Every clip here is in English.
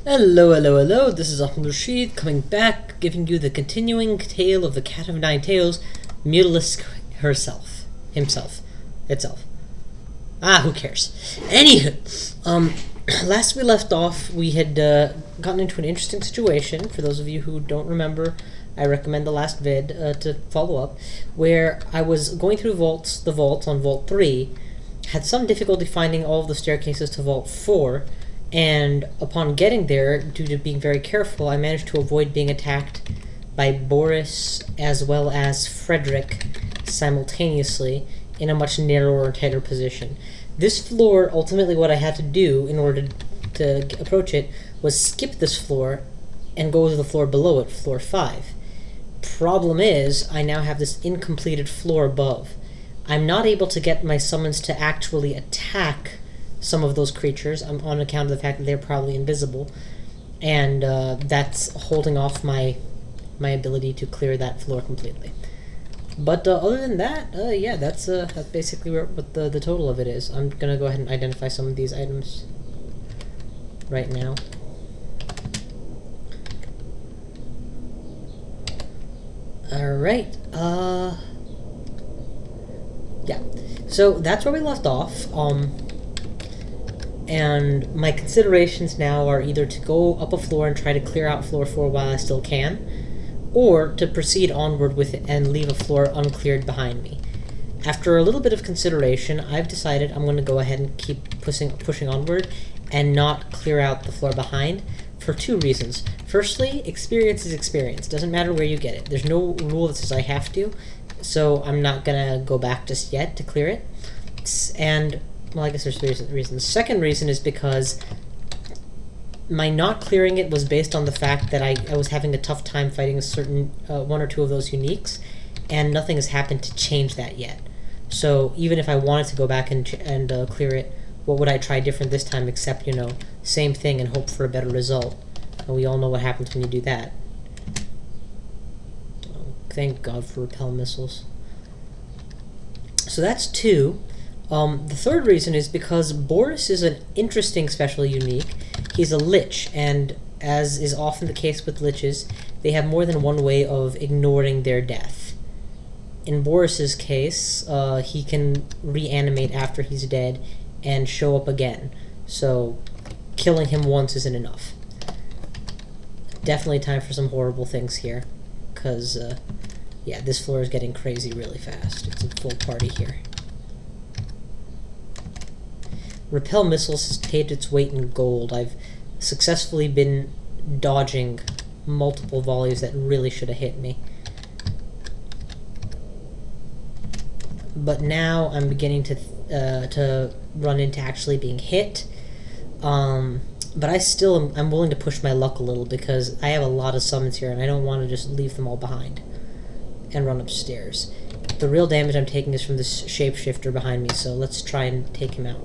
Hello, hello, hello, this is Ahmed Rashid coming back, giving you the continuing tale of the Cat of Nine Tails, Mutalisk himself, itself. Who cares? Anywho, last we left off, we had gotten into an interesting situation. For those of you who don't remember, I recommend the last vid to follow up, where I was going through the vaults on Vault 3, had some difficulty finding all of the staircases to Vault 4, and upon getting there, due to being very careful, I managed to avoid being attacked by Boris as well as Frederick simultaneously in a much narrower and tighter position. This floor, ultimately what I had to do in order to approach it was skip this floor and go to the floor below it, floor 5. Problem is, I now have this incompleted floor above. I'm not able to get my summons to actually attack some of those creatures on account of the fact that they're probably invisible, and that's holding off my ability to clear that floor completely. But other than that, yeah, that's basically what the total of it is. I'm gonna go ahead and identify some of these items right now. Alright, yeah, so that's where we left off. And my considerations now are either to go up a floor and try to clear out floor 4 while I still can, or to proceed onward with it and leave a floor uncleared behind me. After a little bit of consideration, I've decided I'm going to go ahead and keep pushing onward and not clear out the floor behind for 2 reasons. Firstly, experience is experience. Doesn't matter where you get it. There's no rule that says I have to, so I'm not going to go back just yet to clear it. And well, I guess there's 3 reasons. The second reason is because my not clearing it was based on the fact that I was having a tough time fighting a certain 1 or 2 of those uniques, and nothing has happened to change that yet. So even if I wanted to go back and clear it, what would I try different this time except, you know, same thing and hope for a better result? And we all know what happens when you do that. Oh, thank God for Repel-Missiles. So that's 2. The third reason is because Boris is an interesting special unique. He's a lich, and as is often the case with liches, they have more than one way of ignoring their death. In Boris's case, he can reanimate after he's dead and show up again, so killing him once isn't enough. Definitely time for some horrible things here, because, yeah, this floor is getting crazy really fast. It's a full party here. Repel-Missiles has paid its weight in gold. I've successfully been dodging multiple volleys that really should have hit me. But now I'm beginning to run into actually being hit. But I'm willing to push my luck a little because I have a lot of summons here and I don't want to just leave them all behind and run upstairs. The real damage I'm taking is from this shapeshifter behind me, so let's try and take him out.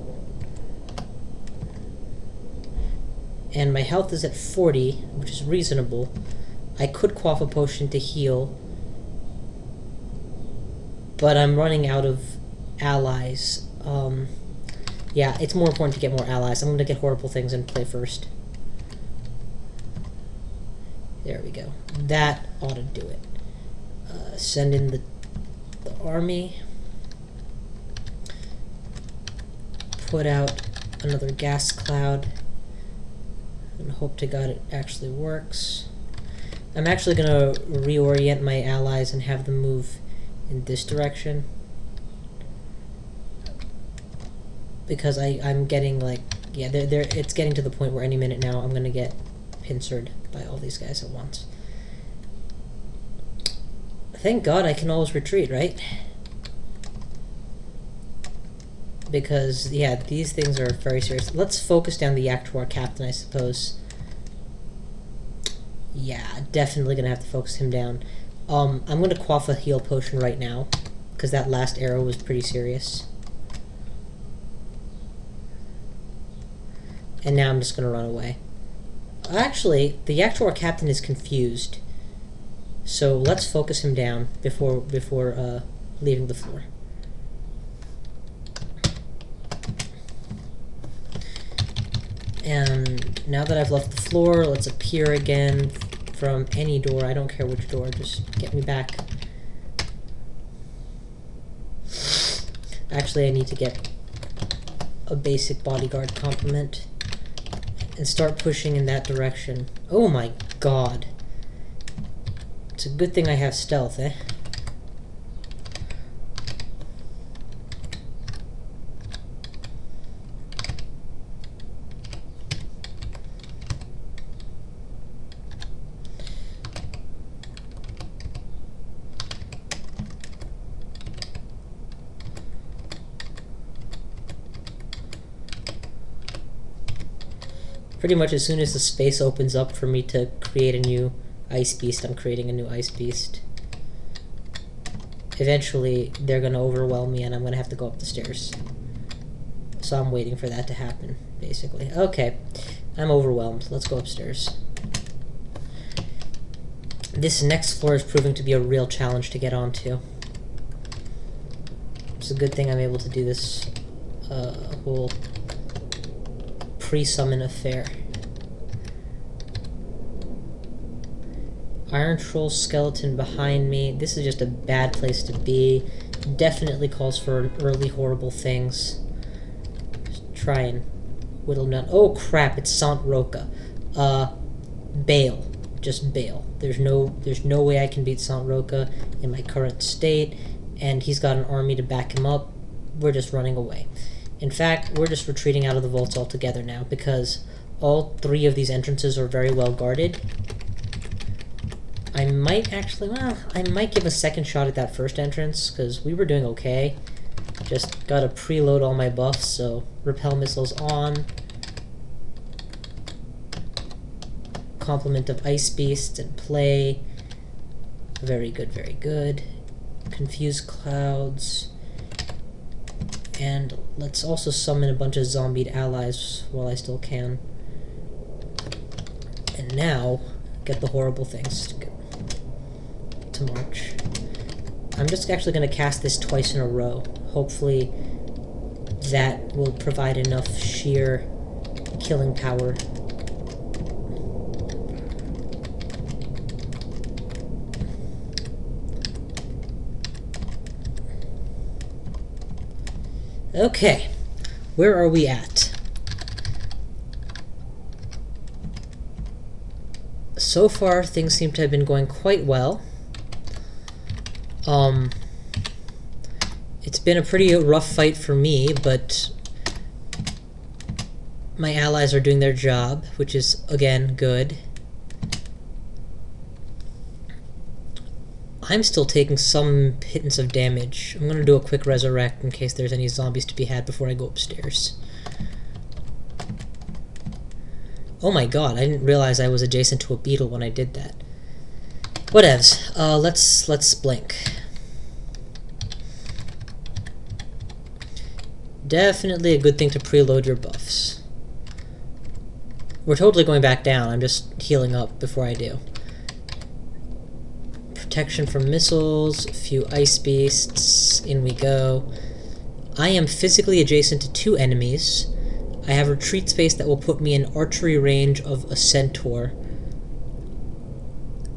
And my health is at 40, which is reasonable. I could quaff a potion to heal, but I'm running out of allies. Yeah, it's more important to get more allies. I'm going to get horrible things and play first. There we go. That ought to do it. Send in the army. Put out another gas cloud. And hope to God it actually works. I'm actually going to reorient my allies and have them move in this direction. Because I'm getting, like, yeah, it's getting to the point where any minute now I'm going to get pincered by all these guys at once. Thank God I can always retreat, right? Because, yeah, these things are very serious. Let's focus down the Yaktuar captain, I suppose. Yeah, definitely going to have to focus him down. I'm going to quaff a heal potion right now, because that last arrow was pretty serious. And now I'm just going to run away. Actually, the Yaktuar captain is confused. So let's focus him down before leaving the floor. And now that I've left the floor, let's appear again from any door. I don't care which door, just get me back. Actually, I need to get a basic bodyguard compliment and start pushing in that direction. Oh my god. It's a good thing I have stealth, eh? Pretty much as soon as the space opens up for me to create a new ice beast, I'm creating a new ice beast. Eventually, they're gonna overwhelm me and I'm gonna have to go up the stairs. So I'm waiting for that to happen, basically. Okay, I'm overwhelmed. Let's go upstairs. This next floor is proving to be a real challenge to get onto. It's a good thing I'm able to do this whole pre-summon affair. Iron Troll skeleton behind me. This is just a bad place to be. Definitely calls for early horrible things. Just try and whittle down. Oh crap, it's Sant Roca. Bail. Just bail. There's no way I can beat Sant Roca in my current state, and he's got an army to back him up. We're just running away. In fact, we're just retreating out of the vaults altogether now, because all three of these entrances are very well guarded. I might actually, well, I might give a second shot at that first entrance, because we were doing okay. Just gotta preload all my buffs, so Repel-Missiles on. Complement of Ice Beasts in play. Very good, very good. Confuse Clouds. And let's also summon a bunch of zombied allies while I still can. And now, get the horrible things to march. I'm just actually going to cast this twice in a row. Hopefully that will provide enough sheer killing power. Okay, where are we at? So far, things seem to have been going quite well. It's been a pretty rough fight for me, but my allies are doing their job, which is, again, good. I'm still taking some pittance of damage. I'm gonna do a quick resurrect in case there's any zombies to be had before I go upstairs. Oh my god, I didn't realize I was adjacent to a beetle when I did that. Whatevs. Let's blink. Definitely a good thing to preload your buffs. We're totally going back down. I'm just healing up before I do. Protection from missiles, a few ice beasts, in we go. I am physically adjacent to 2 enemies. I have retreat space that will put me in archery range of a centaur.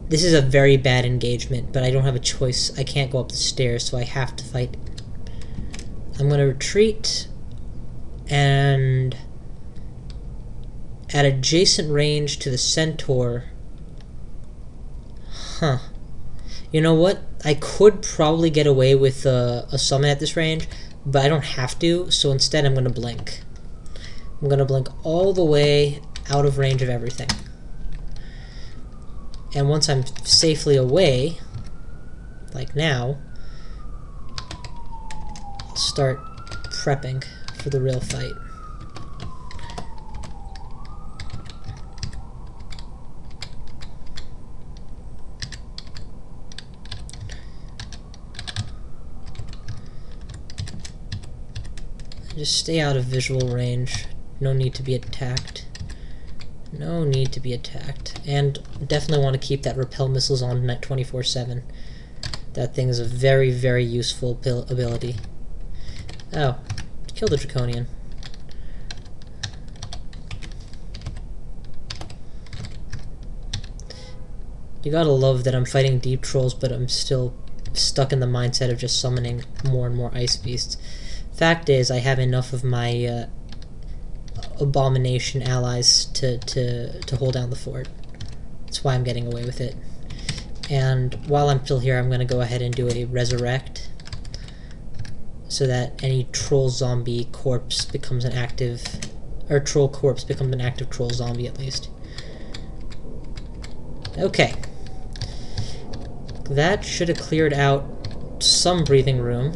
This is a very bad engagement, but I don't have a choice. I can't go up the stairs, so I have to fight. I'm going to retreat, and at adjacent range to the centaur... Huh. You know what? I could probably get away with a summon at this range, but I don't have to, so instead I'm going to blink. I'm going to blink all the way out of range of everything. And once I'm safely away, like now, I'll start prepping for the real fight. Just stay out of visual range. No need to be attacked. No need to be attacked. And definitely want to keep that Repel-Missiles on 24/7. That thing is a very, very useful ability. Oh, kill the Draconian. You gotta love that I'm fighting deep trolls, but I'm still stuck in the mindset of just summoning more and more ice beasts. Fact is, I have enough of my abomination allies to hold down the fort. That's why I'm getting away with it. And while I'm still here, I'm gonna go ahead and do a resurrect, so that any troll zombie corpse becomes an active, or troll corpse becomes an active troll zombie at least. Okay. That should have cleared out some breathing room.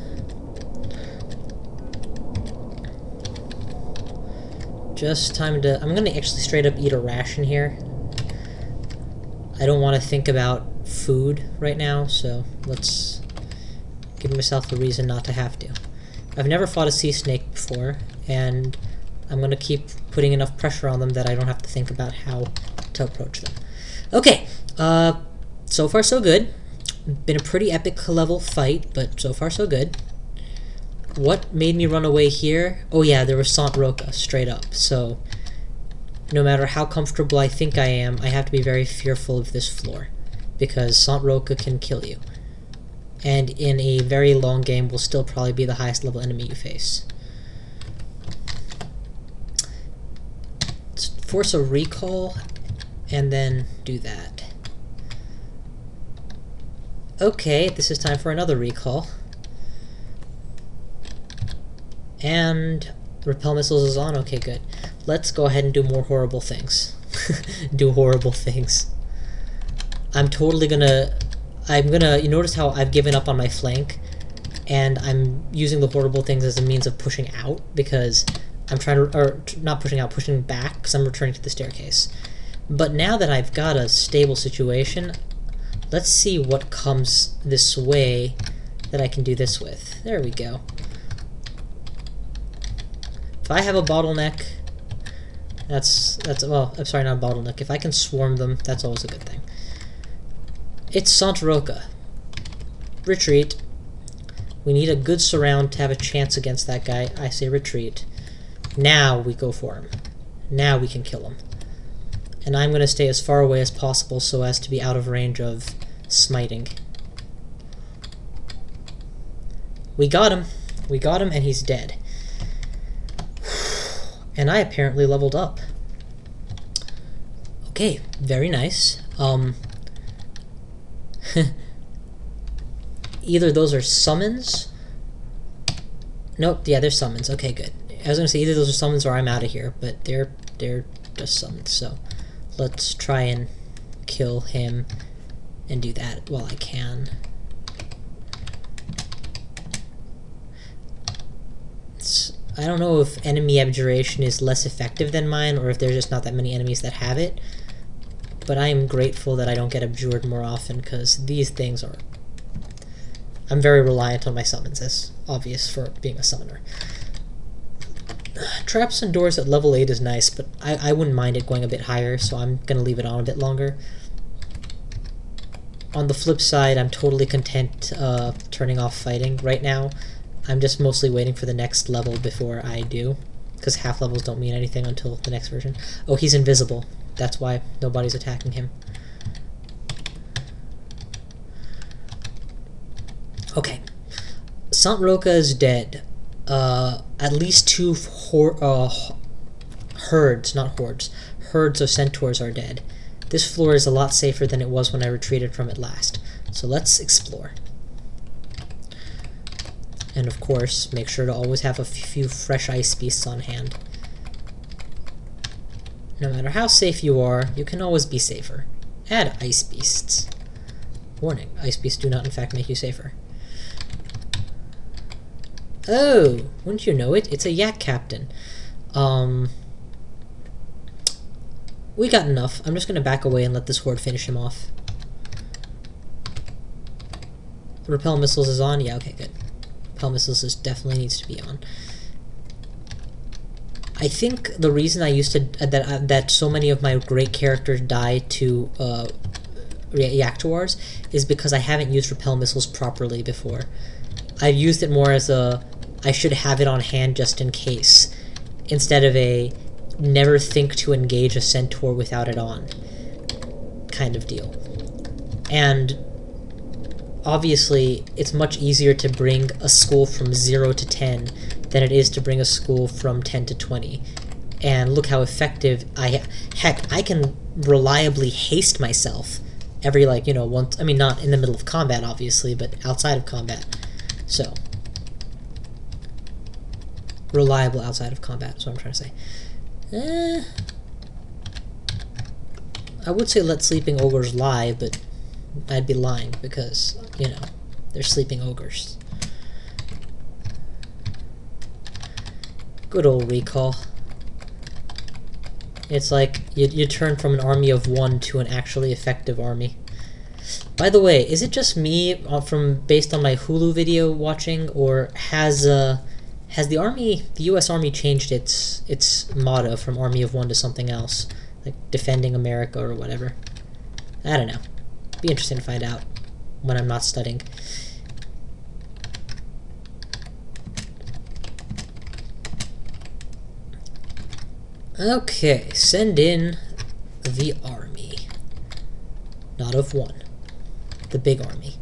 Just time to... I'm gonna actually straight up eat a ration here. I don't want to think about food right now, so let's give myself a reason not to have to. I've never fought a sea snake before, and I'm gonna keep putting enough pressure on them that I don't have to think about how to approach them. Okay, so far so good. Been a pretty epic level fight, but so far so good. What made me run away here? Oh yeah, there was Sant Roca, straight up. So, no matter how comfortable I think I am, I have to be very fearful of this floor, because Sant Roca can kill you. And in a very long game, will still probably be the highest level enemy you face. Let's force a recall, and then do that. Okay, this is time for another recall. And Repel-Missiles is on? Okay, good. Let's go ahead and do more horrible things. Do horrible things. I'm gonna, you notice how I've given up on my flank, and I'm using the horrible things as a means of pushing out, because I'm trying to, or not pushing out, pushing back, because I'm returning to the staircase. But now that I've got a stable situation, let's see what comes this way that I can do this with. There we go. If I have a bottleneck, well, I'm sorry, not a bottleneck. If I can swarm them, that's always a good thing. It's Sant Roca. Retreat. We need a good surround to have a chance against that guy. I say retreat. Now we go for him. Now we can kill him. And I'm going to stay as far away as possible so as to be out of range of smiting. We got him. We got him, and he's dead. And I apparently leveled up. Okay, very nice. Either those are summons. Nope, yeah, they're summons. Okay, good. I was gonna say either those are summons or I'm out of here, but they're just summons. So let's try and kill him and do that while I can. I don't know if enemy abjuration is less effective than mine, or if there's just not that many enemies that have it. But I am grateful that I don't get abjured more often, because these things are... I'm very reliant on my summons, as obvious for being a summoner. Traps and doors at level 8 is nice, but I wouldn't mind it going a bit higher, so I'm going to leave it on a bit longer. On the flip side, I'm totally content turning off fighting right now. I'm just mostly waiting for the next level before I do, because half levels don't mean anything until the next version. Oh, he's invisible. That's why nobody's attacking him. Okay. Sant Roca is dead. At least 2 herds, not hordes, herds of centaurs are dead. This floor is a lot safer than it was when I retreated from it last. So let's explore. And of course, make sure to always have a few fresh ice beasts on hand. No matter how safe you are, you can always be safer. Add ice beasts. Warning, ice beasts do not in fact make you safer. Oh, wouldn't you know it? It's a yak captain. We got enough. I'm just gonna back away and let this horde finish him off. Repel-Missiles is on? Yeah, okay, good. Repel-Missiles definitely needs to be on. I think the reason I used to that so many of my great characters die to Reactors is because I haven't used Repel-Missiles properly before. I've used it more as a I should have it on hand just in case, instead of a never think to engage a centaur without it on kind of deal. And obviously, it's much easier to bring a school from 0 to 10 than it is to bring a school from 10 to 20. And look how effective heck, I can reliably haste myself every, like, you know, once, I mean, not in the middle of combat, obviously, but outside of combat. So, reliable outside of combat is what I'm trying to say. I would say let sleeping ogres lie, but I'd be lying because, you know, they're sleeping ogres. Good old recall. It's like you turn from an army of 1 to an actually effective army. By the way, is it just me based on my Hulu video watching, or has the U.S. Army changed its motto from army of 1 to something else, like defending America or whatever? I don't know. Be interesting to find out when I'm not studying. Okay, send in the army. Not of 1. The big army.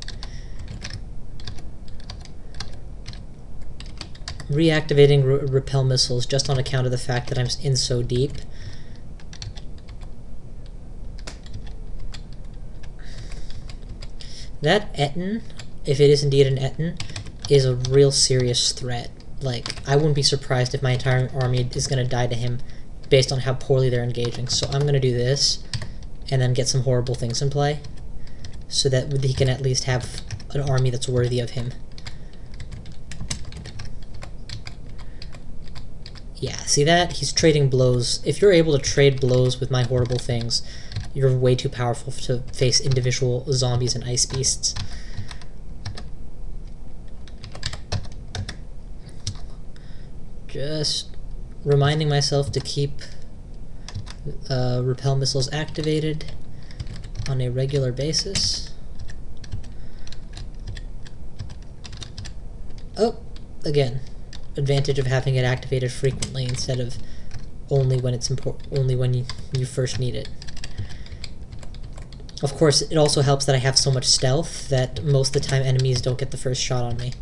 Reactivating repel missiles just on account of the fact that I'm in so deep. That Etten, if it is indeed an Etten, is a real serious threat. Like, I wouldn't be surprised if my entire army is going to die to him based on how poorly they're engaging. So I'm going to do this, and then get some horrible things in play, so that he can at least have an army that's worthy of him. Yeah, see that? He's trading blows. If you're able to trade blows with my horrible things, you're way too powerful to face individual zombies and ice beasts. Just reminding myself to keep repel missiles activated on a regular basis. Oh, again, advantage of having it activated frequently instead of only when it's only when you first need it. Of course, it also helps that I have so much stealth that most of the time enemies don't get the first shot on me.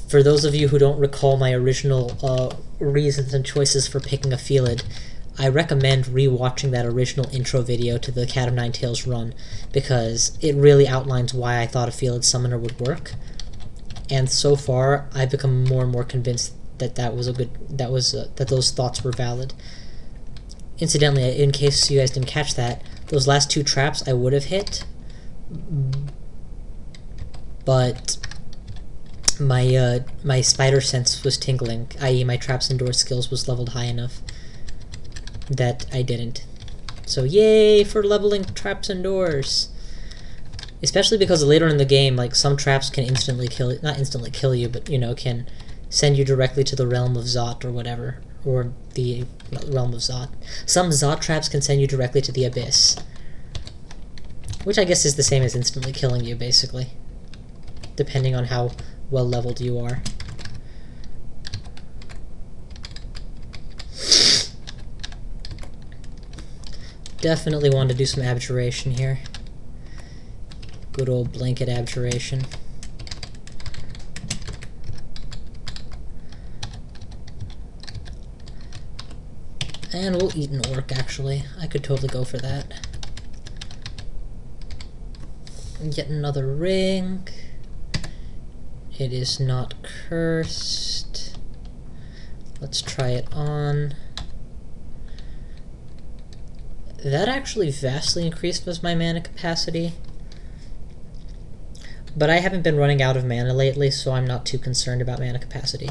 For those of you who don't recall my original reasons and choices for picking a Felid, I recommend re-watching that original intro video to the Cat of Nine Tails run, because it really outlines why I thought a Felid Summoner would work. And so far, I've become more and more convinced that that those thoughts were valid. Incidentally, in case you guys didn't catch that, those last 2 traps I would have hit, but my spider sense was tingling, i.e. my traps and door skills was leveled high enough that I didn't. So yay for leveling traps and doors! Especially because later in the game, like, some traps can instantly kill, not instantly kill you, but, you know, can send you directly to the realm of Zot or whatever, or the realm of Zot. Some Zot traps can send you directly to the Abyss, which I guess is the same as instantly killing you, basically, depending on how well leveled you are. Definitely want to do some abjuration here. Good old blanket abjuration. And we'll eat an orc, actually. I could totally go for that. And get another ring. It is not cursed. Let's try it on. That actually vastly increased my mana capacity. But I haven't been running out of mana lately, so I'm not too concerned about mana capacity.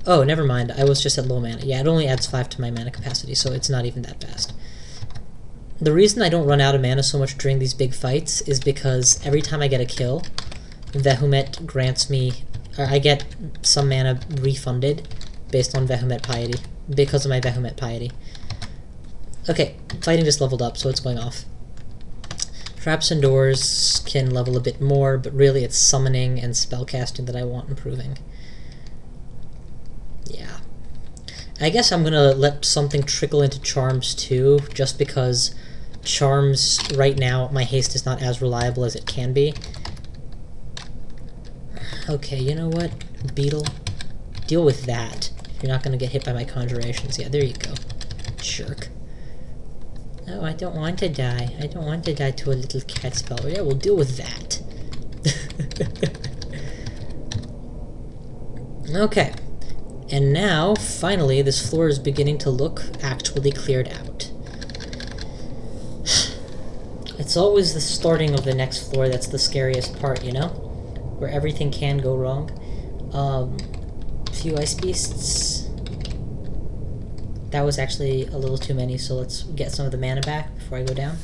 Oh, never mind. I was just at low mana. Yeah, it only adds 5 to my mana capacity, so it's not even that fast. The reason I don't run out of mana so much during these big fights is because every time I get a kill, Vehement grants me, or I get some mana refunded based on Vehement Piety, because of my Vehement Piety. Okay, fighting just leveled up, so it's going off. Traps and doors can level a bit more, but really it's summoning and spellcasting that I want improving. Yeah. I guess I'm gonna let something trickle into charms too, just because charms right now, my haste is not as reliable as it can be. Okay, you know what? Beetle, deal with that. You're not gonna get hit by my conjurations. Yeah, there you go. Jerk. No, I don't want to die. I don't want to die to a little cat spell. Yeah, we'll deal with that. Okay. And now, finally, this floor is beginning to look actually cleared out. It's always the starting of the next floor that's the scariest part, you know? Where everything can go wrong. Few ice beasts. That was actually a little too many, so let's get some of the mana back before I go down.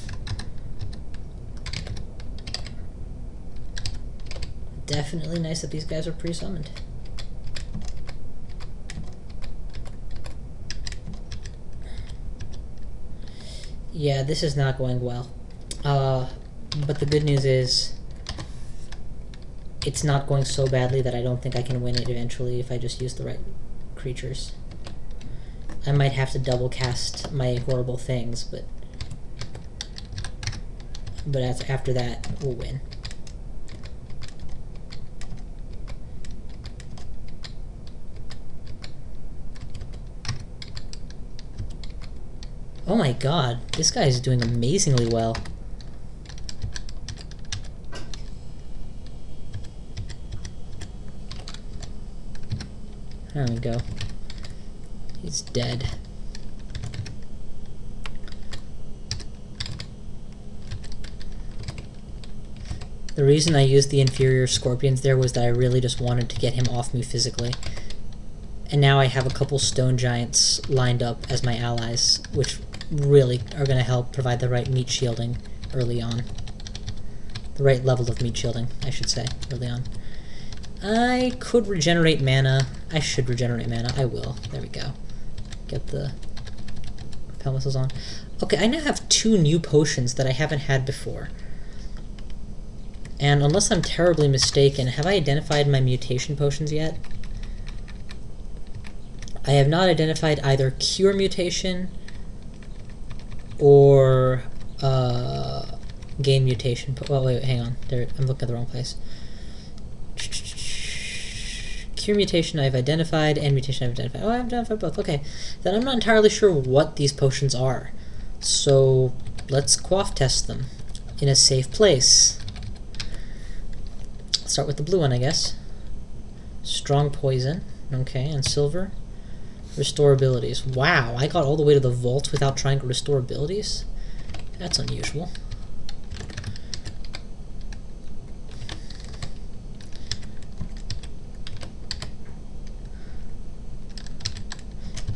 Definitely nice that these guys are pre-summoned. Yeah, this is not going well. But the good news is it's not going so badly that I don't think I can win it eventually if I just use the right creatures. I might have to double cast my horrible things, but after that, we'll win. Oh my god, this guy is doing amazingly well. There we go. He's dead. The reason I used the inferior scorpions there was that I really just wanted to get him off me physically. And now I have a couple stone giants lined up as my allies, which really are going to help provide the right meat shielding early on. The right level of meat shielding, I should say, early on. I could regenerate mana. I should regenerate mana. I will. There we go. Get the Repel-Missiles on. Okay, I now have 2 new potions that I haven't had before. And unless I'm terribly mistaken, have I identified my mutation potions yet? I have not identified either Cure Mutation or Gain Mutation. Well, wait, hang on. There, I'm looking at the wrong place. Cure Mutation I've identified, and Mutation I've identified. Oh, I've identified both. Okay. Then I'm not entirely sure what these potions are. So let's quaff test them in a safe place. Let's start with the blue one, I guess. Strong Poison. Okay, and silver. Restore abilities. Wow, I got all the way to the vault without trying to restore abilities? That's unusual.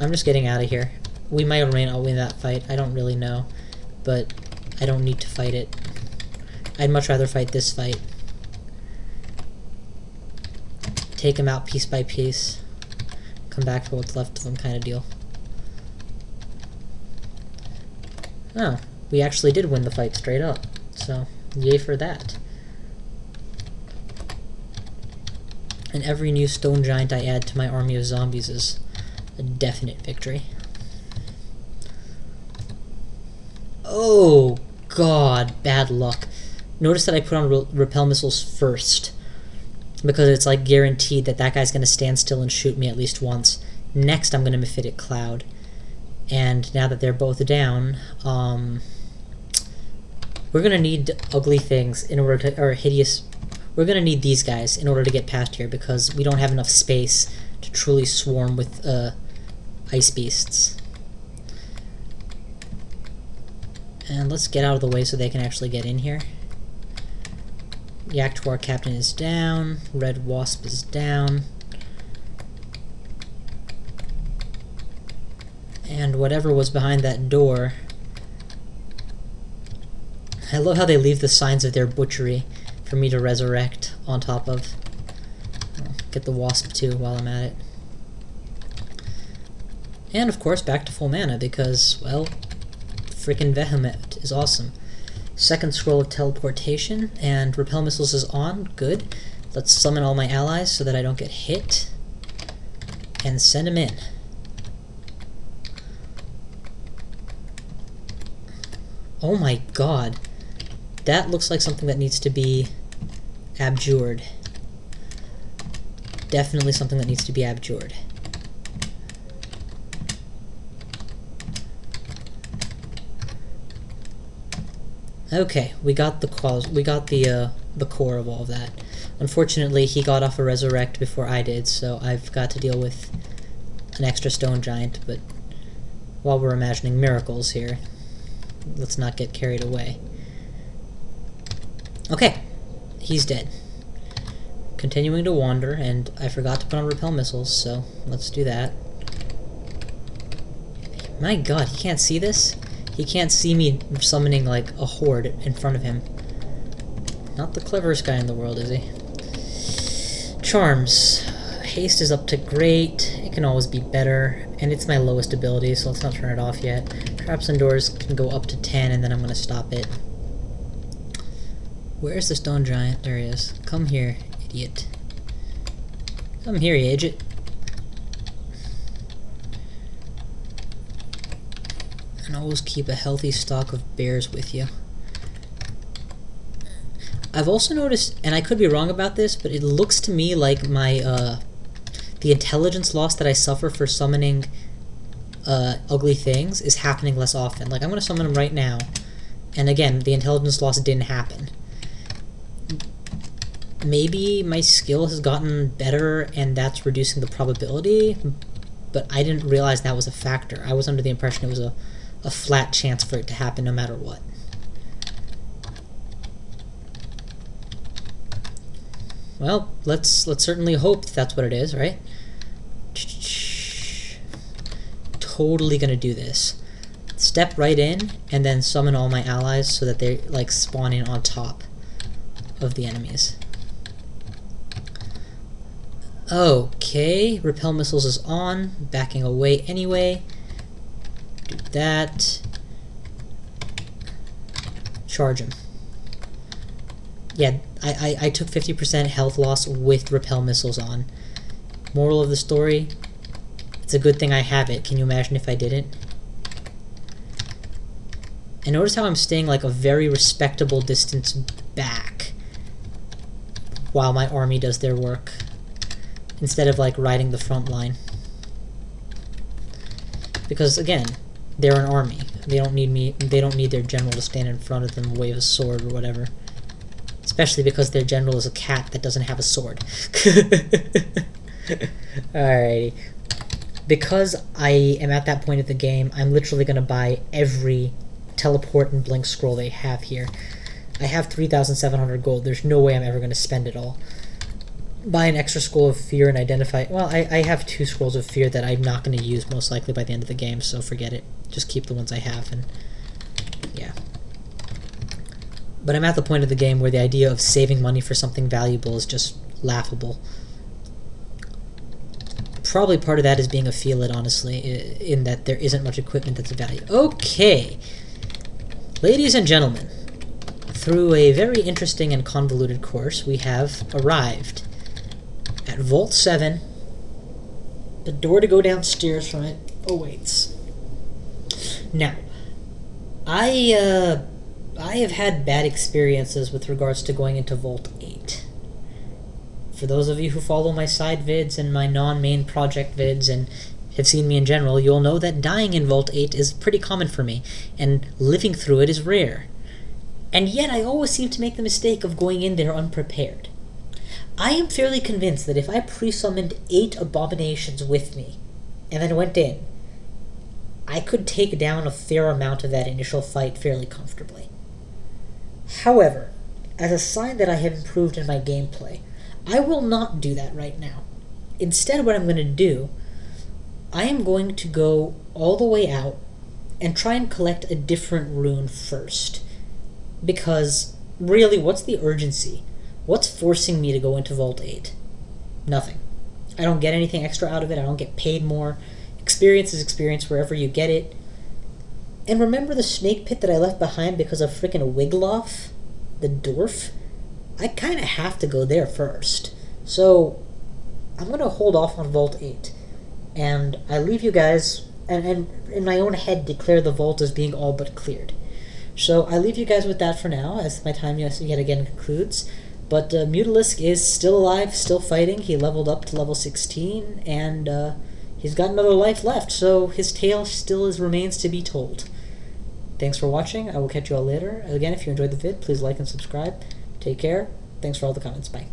I'm just getting out of here. We might or may not win that fight. I don't really know. But I don't need to fight it. I'd much rather fight this fight. Take him out piece by piece. Come back for what's left of them kind of deal. Oh, we actually did win the fight straight up. So, yay for that. And every new stone giant I add to my army of zombies is a definite victory. Oh, God, bad luck. Notice that I put on Repel-Missiles first, because it's like guaranteed that that guy's going to stand still and shoot me at least once. Next, I'm going to Mephitic Cloud. And now that they're both down, we're going to need ugly things in order to, or hideous, we're going to need these guys in order to get past here, because we don't have enough space to truly swarm with ice beasts. And let's get out of the way so they can actually get in here. Yaktuar Captain is down. Red Wasp is down. And whatever was behind that door... I love how they leave the signs of their butchery for me to resurrect on top of. I'll get the Wasp too while I'm at it. And of course back to full mana because, well, frickin' Vehement is awesome. Second Scroll of Teleportation, and Repel-Missiles is on. Good. Let's summon all my allies so that I don't get hit. And send them in. Oh my god. That looks like something that needs to be abjured. Definitely something that needs to be abjured. Okay, we got the core of all of that. Unfortunately, he got off a resurrect before I did, so I've got to deal with an extra stone giant, but while we're imagining miracles here, let's not get carried away. Okay, he's dead. Continuing to wander, and I forgot to put on Repel-Missiles, so let's do that. My god, he can't see this? He can't see me summoning, like, a horde in front of him. Not the cleverest guy in the world, is he? Charms. Haste is up to great. It can always be better. And it's my lowest ability, so let's not turn it off yet. Traps and doors can go up to 10, and then I'm going to stop it. Where's the stone giant? There he is. Come here, idiot. Come here, you idiot. And always keep a healthy stock of bears with you. I've also noticed, and I could be wrong about this, but it looks to me like my, the intelligence loss that I suffer for summoning, ugly things is happening less often. Like, I'm gonna summon them right now, and again, the intelligence loss didn't happen. Maybe my skill has gotten better, and that's reducing the probability, but I didn't realize that was a factor. I was under the impression it was a flat chance for it to happen no matter what. Well, let's certainly hope that's what it is, right? Totally gonna do this. Step right in, and then summon all my allies so that they're, like, spawning on top of the enemies. Okay, Repel-Missiles is on, backing away anyway. Do that. Charge him. Yeah, I took 50% health loss with Repel-Missiles on. Moral of the story, it's a good thing I have it. Can you imagine if I didn't? And notice how I'm staying like a very respectable distance back while my army does their work, instead of like riding the front line. Because again, they're an army. They don't need me. They don't need their general to stand in front of them and wave a sword or whatever. Especially because their general is a cat that doesn't have a sword. Alrighty. Because I am at that point of the game, I'm literally going to buy every teleport and blink scroll they have here. I have 3,700 gold. There's no way I'm ever going to spend it all. Buy an extra scroll of fear and identify... Well, I have 2 scrolls of fear that I'm not going to use most likely by the end of the game, so forget it. Just keep the ones I have, and... yeah. But I'm at the point of the game where the idea of saving money for something valuable is just laughable. Probably part of that is being a feel-it, honestly, in that there isn't much equipment that's of value. Okay! Ladies and gentlemen, through a very interesting and convoluted course, we have arrived at Vault 7. The door to go downstairs from it awaits. Now, I have had bad experiences with regards to going into Vault 8. For those of you who follow my side vids and my non-main project vids and have seen me in general, you'll know that dying in Vault 8 is pretty common for me, and living through it is rare. And yet I always seem to make the mistake of going in there unprepared. I am fairly convinced that if I pre-summoned 8 abominations with me, and then went in, I could take down a fair amount of that initial fight fairly comfortably. However, as a sign that I have improved in my gameplay, I will not do that right now. Instead, what I'm going to do, I am going to go all the way out and try and collect a different rune first. Because, really, what's the urgency? What's forcing me to go into Vault 8? Nothing. I don't get anything extra out of it. I don't get paid more. Experience is experience wherever you get it. And remember the snake pit that I left behind because of frickin' Wigloff? The dwarf? I kind of have to go there first. So, I'm going to hold off on Vault 8. And I leave you guys, and in my own head declare the vault as being all but cleared. So I leave you guys with that for now, as my time yet again concludes. But Mutalisk is still alive, still fighting. He leveled up to level 16, and he's got another life left, so his tale still remains to be told. Thanks for watching. I will catch you all later. Again, if you enjoyed the vid, please like and subscribe. Take care. Thanks for all the comments. Bye.